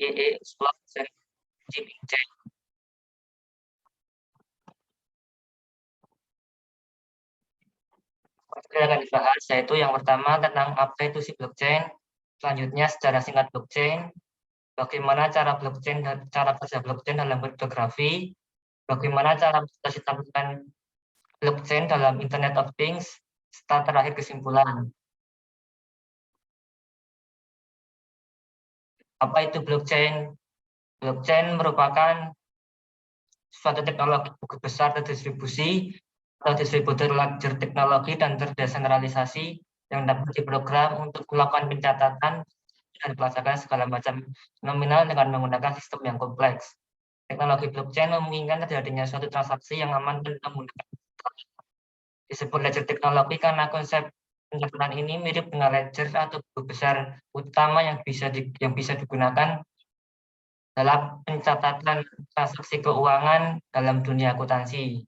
IEEE Explore blockchain. Yang akan dibahas yaitu yang pertama tentang apa itu si blockchain, selanjutnya secara singkat blockchain, bagaimana cara kerja blockchain dalam kriptografi, bagaimana cara mengimplementasikan blockchain dalam Internet of Things, serta terakhir kesimpulan. Apa itu blockchain? Blockchain merupakan suatu teknologi buku besar terdistribusi atau distributor ledger teknologi dan terdesentralisasi yang dapat diprogram untuk melakukan pencatatan dan pelacakan segala macam nominal dengan menggunakan sistem yang kompleks. Teknologi blockchain memungkinkan terjadinya suatu transaksi yang aman dan menggunakan disebut ledger teknologi karena konsep pencatatan ini mirip dengan ledger atau buku besar utama yang bisa digunakan dalam pencatatan transaksi keuangan dalam dunia akuntansi.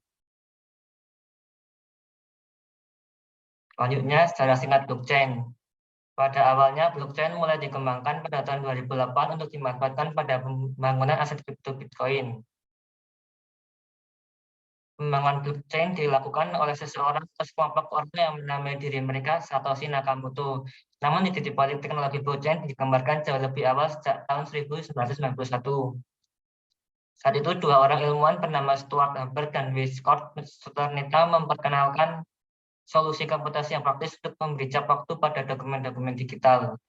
Selanjutnya, secara singkat blockchain. Pada awalnya, blockchain mulai dikembangkan pada tahun 2008 untuk dimanfaatkan pada pembangunan aset kripto Bitcoin. Pembangunan blockchain dilakukan oleh seseorang atau sekelompok orang yang menamai diri mereka Satoshi Nakamoto. Namun di titik balik teknologi blockchain dikembangkan jauh lebih awal sejak tahun 1991. Saat itu dua orang ilmuwan bernama Stuart Haber dan Scott Sternita memperkenalkan solusi komputasi yang praktis untuk memberi cap waktu pada dokumen-dokumen digital.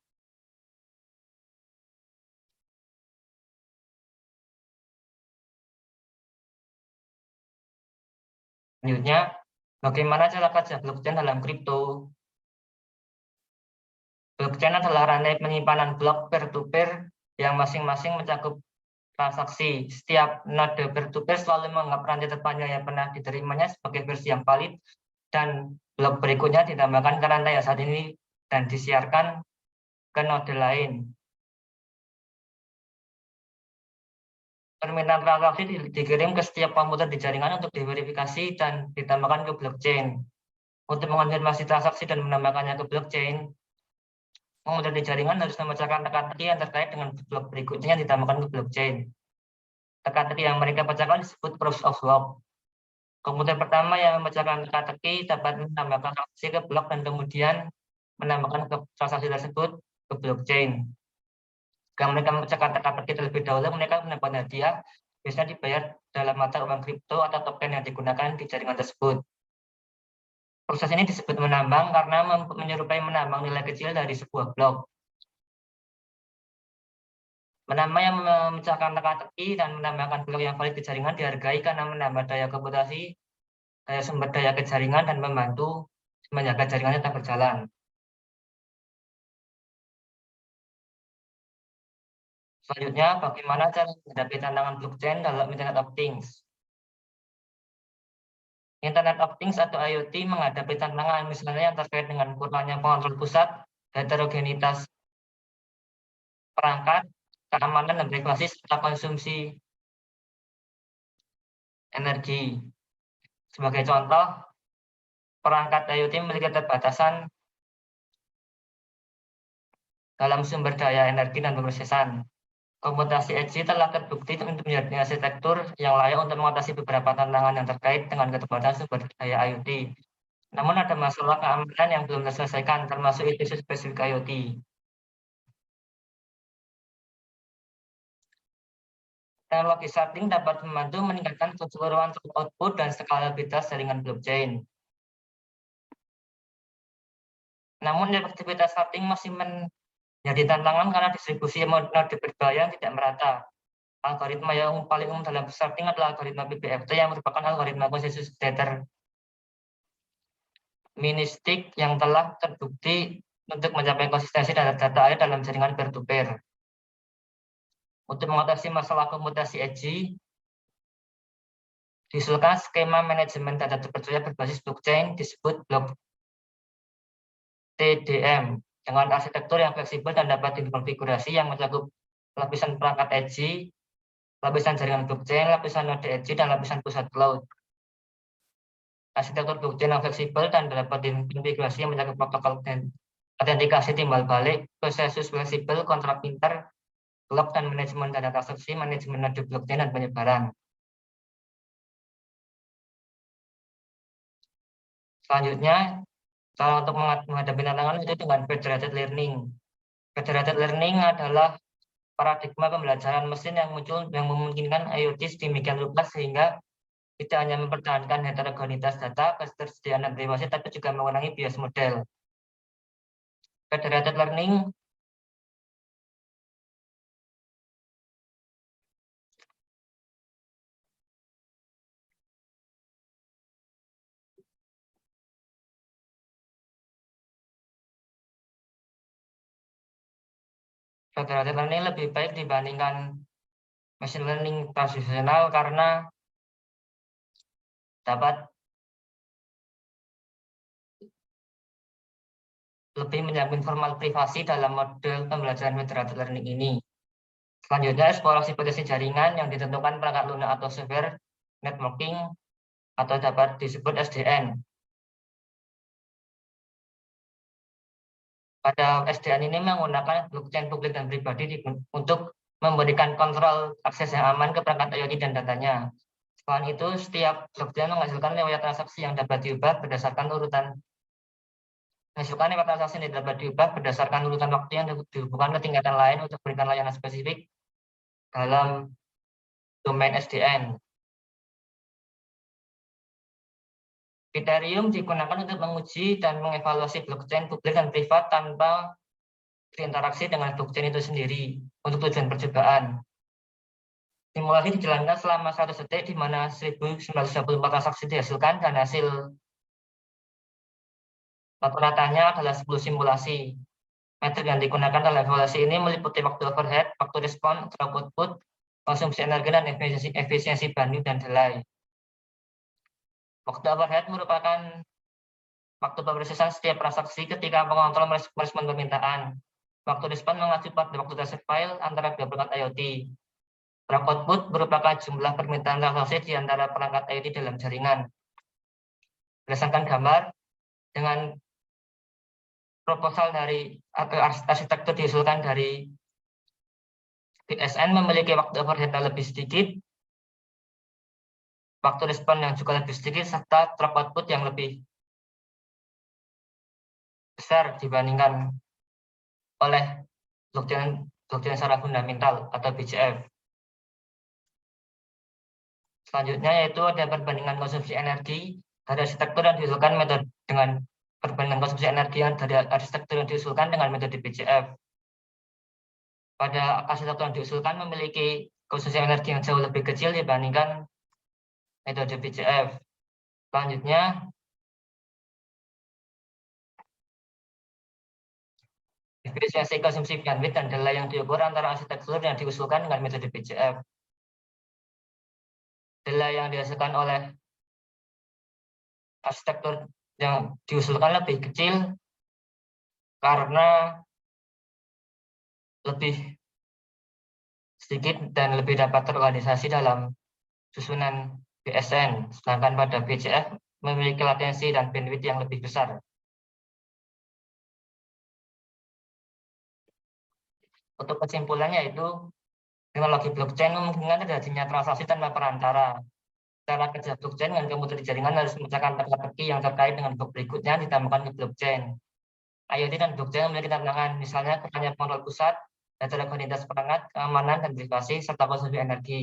Selanjutnya, bagaimana cara kerja blockchain dalam kripto? Blockchain adalah rantai penyimpanan blok peer-to-peer yang masing-masing mencakup transaksi. Setiap node peer-to-peer selalu menganggap rantai terpanjang yang pernah diterimanya sebagai versi yang valid, dan blok berikutnya ditambahkan ke rantai yang saat ini dan disiarkan ke node lain. Permintaan transaksi dikirim ke setiap komputer di jaringan untuk diverifikasi dan ditambahkan ke blockchain. Untuk mengonfirmasi transaksi dan menambahkannya ke blockchain, komputer di jaringan harus memecahkan teka-teki yang terkait dengan blok berikutnya yang ditambahkan ke blockchain. Teka-teki yang mereka pecahkan disebut proofs of work. Komputer pertama yang memecahkan teka-teki dapat menambahkan transaksi ke blok dan kemudian menambahkan ke transaksi tersebut ke blockchain. Jika mereka memecahkan teka-teki terlebih dahulu, mereka mendapat hadiah, biasanya dibayar dalam mata uang kripto atau token yang digunakan di jaringan tersebut. Proses ini disebut menambang karena menyerupai menambang nilai kecil dari sebuah blok. Menambang yang memecahkan teka-teki dan menambahkan blok yang valid di jaringan dihargai karena menambah daya komputasi, daya sumber daya ke jaringan, dan membantu menjaga jaringan tetap berjalan. Selanjutnya, bagaimana cara menghadapi tantangan blockchain dalam Internet of Things? Internet of Things atau IoT menghadapi tantangan misalnya yang terkait dengan kurangnya pengontrol pusat, heterogenitas perangkat, keamanan dan regulasi, serta konsumsi energi. Sebagai contoh, perangkat IoT memiliki keterbatasan dalam sumber daya energi dan pemrosesan. Komputasi edge telah terbukti untuk menjadi arsitektur yang layak untuk mengatasi beberapa tantangan yang terkait dengan keterbatasan sumber daya IoT. Namun ada masalah keamanan yang belum terselesaikan, termasuk isu spesifik IoT. Teknologi sharding dapat membantu meningkatkan keseluruhan output dan skalabilitas jaringan blockchain. Namun efektivitas sharding masih menjadi tantangan karena distribusi node berbahaya tidak merata. Algoritma yang paling umum dalam sharding adalah algoritma PBFT yang merupakan algoritma konsensus deterministik yang telah terbukti untuk mencapai konsistensi data air dalam jaringan peer-to-peer. Untuk mengatasi masalah komputasi edge, diusulkan skema manajemen data terpercaya berbasis blockchain disebut blok TDM dengan arsitektur yang fleksibel dan dapat dikonfigurasi yang mencakup lapisan perangkat edge, lapisan jaringan blockchain, lapisan node edge, dan lapisan pusat cloud. Arsitektur blockchain yang fleksibel dan dapat dikonfigurasi yang mencakup protokol autentikasi timbal balik, konsensus fleksibel, kontrak pintar, lock dan manajemen data transaksi, manajemen node blockchain, dan penyebaran. Selanjutnya, cara untuk menghadapi tantangan itu dengan federated learning. Federated learning adalah paradigma pembelajaran mesin yang muncul yang memungkinkan IoT sedemikian rupa sehingga tidak hanya mempertahankan heterogenitas data, ketersediaan dan privasi, tapi juga mengurangi bias model. Federated learning Federated learning lebih baik dibandingkan machine learning tradisional karena dapat lebih menjamin formal privasi dalam model pembelajaran federated learning ini. Selanjutnya, eksplorasi potensi jaringan yang ditentukan perangkat lunak atau software networking atau dapat disebut SDN. Pada SDN ini menggunakan blockchain publik dan pribadi untuk memberikan kontrol akses yang aman ke perangkat IoT dan datanya. Selain itu, setiap blockchain menghasilkan riwayat transaksi yang dapat diubah berdasarkan urutan waktu yang dihubungkan ke tingkatan lain untuk memberikan layanan spesifik dalam domain SDN. Ethereum digunakan untuk menguji dan mengevaluasi blockchain publik dan privat tanpa berinteraksi dengan blockchain itu sendiri untuk tujuan percobaan. Simulasi dijalankan selama 100 detik di mana 1924 transaksi dihasilkan dan hasil rata-ratanya adalah 10 simulasi. Metrik yang digunakan dalam evaluasi ini meliputi waktu overhead, waktu respon, output, konsumsi energi, dan efisiensi bandwidth dan delay. Waktu overhead merupakan waktu pemrosesan setiap transaksi ketika pengontrol merespon permintaan. Waktu respon mengacu pada waktu transfer file antara dua perangkat IoT. Output merupakan jumlah permintaan transaksi di antara perangkat IoT dalam jaringan. Berdasarkan gambar, dengan proposal dari arsitektur diusulkan dari BSN memiliki waktu overhead yang lebih sedikit, waktu respon yang juga lebih sedikit, serta drop output yang lebih besar dibandingkan oleh blockchain secara fundamental atau BCF. Selanjutnya yaitu ada perbandingan konsumsi energi dari arsitektur yang diusulkan metode dengan perbandingan konsumsi energi dari arsitektur yang diusulkan dengan metode BCF. Pada arsitektur yang diusulkan memiliki konsumsi energi yang jauh lebih kecil dibandingkan metode BCF. Selanjutnya, efisiensi konsumsi bandwidth dan delay yang diukur antara arsitektur yang diusulkan dengan metode BCF. Delay yang dihasilkan oleh arsitektur yang diusulkan lebih kecil karena lebih sedikit dan lebih dapat terorganisasi dalam susunan BSN, sedangkan pada BCF memiliki latensi dan bandwidth yang lebih besar. Untuk kesimpulannya yaitu teknologi blockchain memungkinkan terjadinya transaksi tanpa perantara. Cara kerja blockchain dengan komputer di jaringan harus memecahkan teka-teki yang terkait dengan blok berikutnya ditambahkan ke blockchain. IoT dan blockchain memiliki tantangan, misalnya kurangnya kontrol pusat, heterogenitas perangkat, keamanan dan privasi, serta konsumsi energi.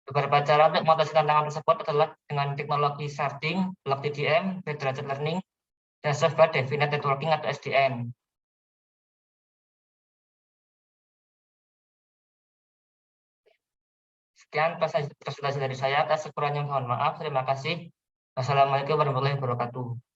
Beberapa cara untuk mengatasi tantangan tersebut adalah dengan teknologi sharding, block TDM, federated learning, dan software defined networking atau SDN. Sekian presentasi dari saya. Atas kekurangannya mohon maaf. Terima kasih. Wassalamualaikum warahmatullahi wabarakatuh.